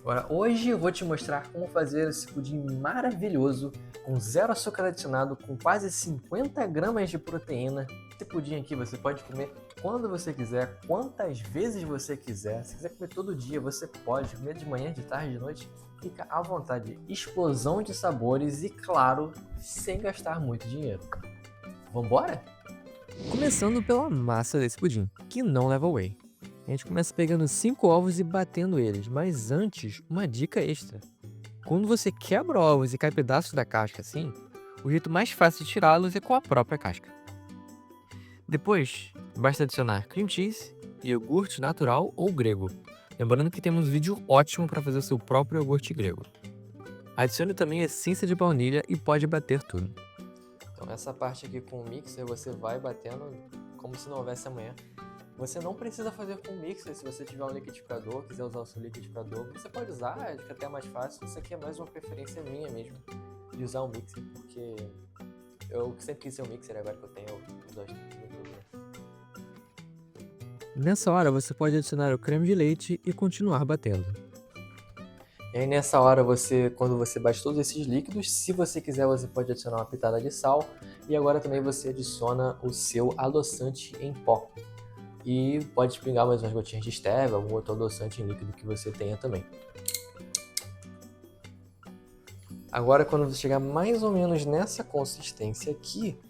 Agora, hoje eu vou te mostrar como fazer esse pudim maravilhoso, com zero açúcar adicionado, com quase 50 gramas de proteína. Esse pudim aqui você pode comer quando você quiser, quantas vezes você quiser. Se quiser comer todo dia, você pode comer de manhã, de tarde, de noite. Fica à vontade. Explosão de sabores e, claro, sem gastar muito dinheiro. Vambora? Começando pela massa desse pudim, que não leva whey. A gente começa pegando 5 ovos e batendo eles, mas antes, uma dica extra. Quando você quebra ovos e cai pedaços da casca assim, o jeito mais fácil de tirá-los é com a própria casca. Depois, basta adicionar cream cheese, iogurte natural ou grego. Lembrando que temos um vídeo ótimo para fazer o seu próprio iogurte grego. Adicione também essência de baunilha e pode bater tudo. Então essa parte aqui com o mixer você vai batendo como se não houvesse amanhã. Você não precisa fazer com o mixer se você tiver um liquidificador, quiser usar o seu liquidificador. Você pode usar, acho que até é mais fácil. Isso aqui é mais uma preferência minha mesmo, de usar o mixer, porque eu sempre quis ter um mixer, agora que eu tenho, eu uso tudo. Nessa hora, você pode adicionar o creme de leite e continuar batendo. E aí nessa hora, quando você bate todos esses líquidos, se você quiser, você pode adicionar uma pitada de sal. E agora também você adiciona o seu adoçante em pó. E pode pingar mais umas gotinhas de stevia, algum outro adoçante em líquido que você tenha também. Agora, quando você chegar mais ou menos nessa consistência aqui,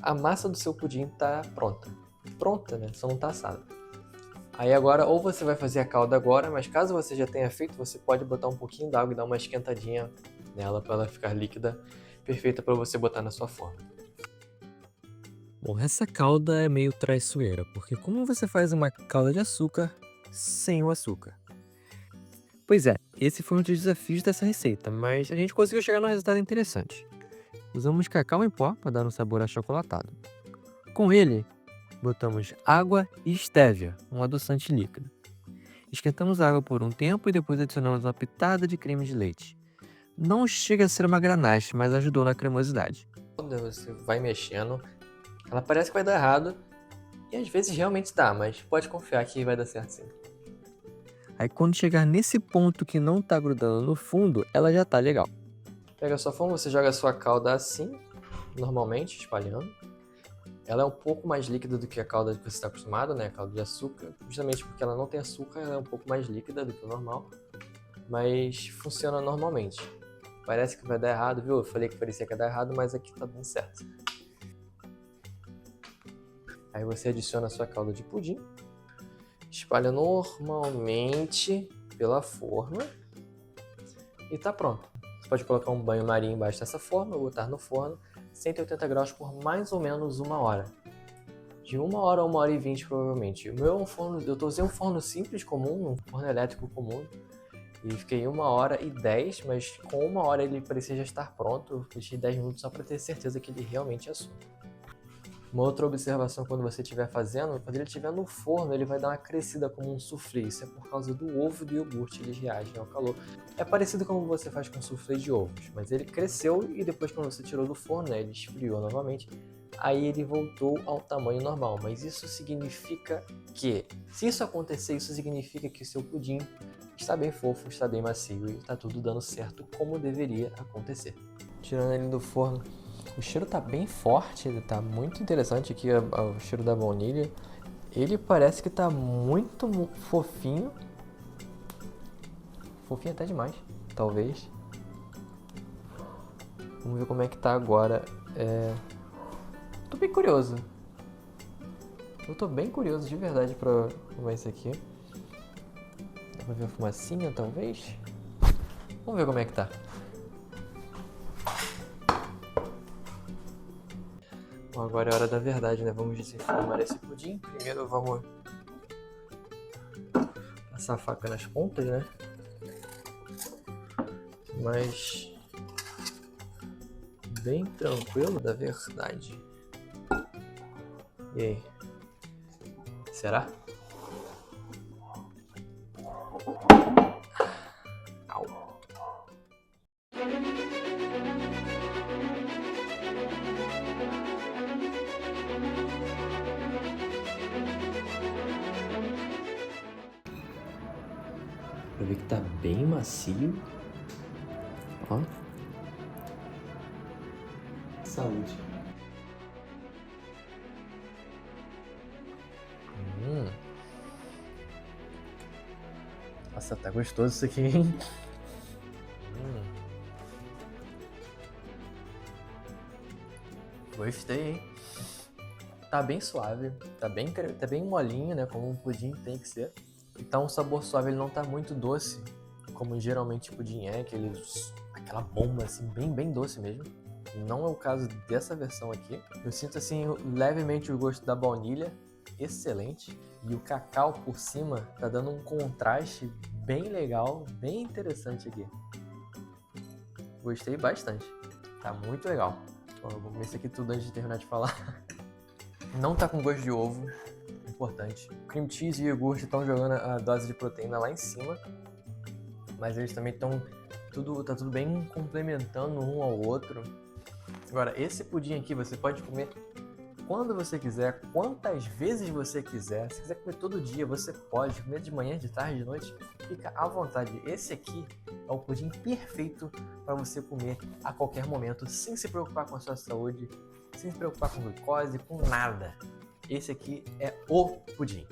a massa do seu pudim está pronta. Pronta, né? Só não está assada. Aí agora, ou você vai fazer a calda agora, mas caso você já tenha feito, você pode botar um pouquinho d'água e dar uma esquentadinha nela para ela ficar líquida, perfeita para você botar na sua forma. Bom, essa calda é meio traiçoeira, porque como você faz uma calda de açúcar sem o açúcar? Pois é, esse foi um dos desafios dessa receita, mas a gente conseguiu chegar num resultado interessante. Usamos cacau em pó para dar um sabor achocolatado. Com ele, botamos água e stevia, um adoçante líquido. Esquentamos a água por um tempo e depois adicionamos uma pitada de creme de leite. Não chega a ser uma ganache, mas ajudou na cremosidade. Quando você vai mexendo, ela parece que vai dar errado, e às vezes realmente dá, mas pode confiar que vai dar certo sim. Aí quando chegar nesse ponto que não tá grudando no fundo, ela já tá legal. Pega a sua forma, você joga a sua calda assim, normalmente, espalhando. Ela é um pouco mais líquida do que a calda que você está acostumado, né? A calda de açúcar, justamente porque ela não tem açúcar, ela é um pouco mais líquida do que o normal, mas funciona normalmente. Parece que vai dar errado, viu? Eu falei que parecia que ia dar errado, mas aqui tá dando certo. Aí você adiciona a sua calda de pudim, espalha normalmente pela forma e tá pronto. Você pode colocar um banho-maria embaixo dessa forma, botar no forno, 180 graus por mais ou menos 1 hora. De 1 hora a 1h20 provavelmente. O meu é um forno, eu usei um forno simples comum, um forno elétrico comum, e fiquei 1h10, mas com 1 hora ele parecia já estar pronto. Eu deixei 10 minutos só para ter certeza que ele realmente assou. Uma outra observação quando você estiver fazendo, quando ele estiver no forno, ele vai dar uma crescida como um soufflé. Isso é por causa do ovo e do iogurte, eles reagem ao calor. É parecido como você faz com soufflé de ovos, mas ele cresceu e depois quando você tirou do forno, né, ele esfriou novamente, aí ele voltou ao tamanho normal. Mas isso significa que, se isso acontecer, isso significa que o seu pudim está bem fofo, está bem macio e está tudo dando certo como deveria acontecer. Tirando ele do forno, o cheiro tá bem forte, ele tá muito interessante aqui, o cheiro da baunilha. Ele parece que tá muito fofinho. Fofinho até demais, talvez. Vamos ver como é que tá agora. Tô bem curioso. Eu tô bem curioso de verdade pra comer isso aqui. Dá pra ver a fumacinha, talvez? Vamos ver como é que tá. Bom, agora é a hora da verdade, né? Vamos desenformar esse pudim. Primeiro vamos passar a faca nas pontas, né? Mas bem tranquilo, da verdade. E aí? Será? Au. ver que tá bem macio. Ó. Saúde. Nossa, tá gostoso isso aqui, hein? Gostei, hein? Tá bem suave, tá bem molinho, né? Como um pudim tem que ser. Então o sabor suave, ele não tá muito doce, como geralmente pudim é, aquela bomba assim, bem doce mesmo. Não é o caso dessa versão aqui. Eu sinto assim levemente o gosto da baunilha, excelente. E o cacau por cima tá dando um contraste bem legal, bem interessante aqui. Gostei bastante, tá muito legal. Ó, vou comer isso aqui tudo antes de terminar de falar. Não tá com gosto de ovo, importante. Cream cheese e iogurte estão jogando a dose de proteína lá em cima, mas eles também estão tá tudo bem complementando um ao outro. Agora, esse pudim aqui você pode comer quando você quiser, quantas vezes você quiser. Se quiser comer todo dia, você pode comer de manhã, de tarde, de noite, fica à vontade. Esse aqui é o pudim perfeito para você comer a qualquer momento, sem se preocupar com a sua saúde, sem se preocupar com glicose, com nada. Esse aqui é o pudim.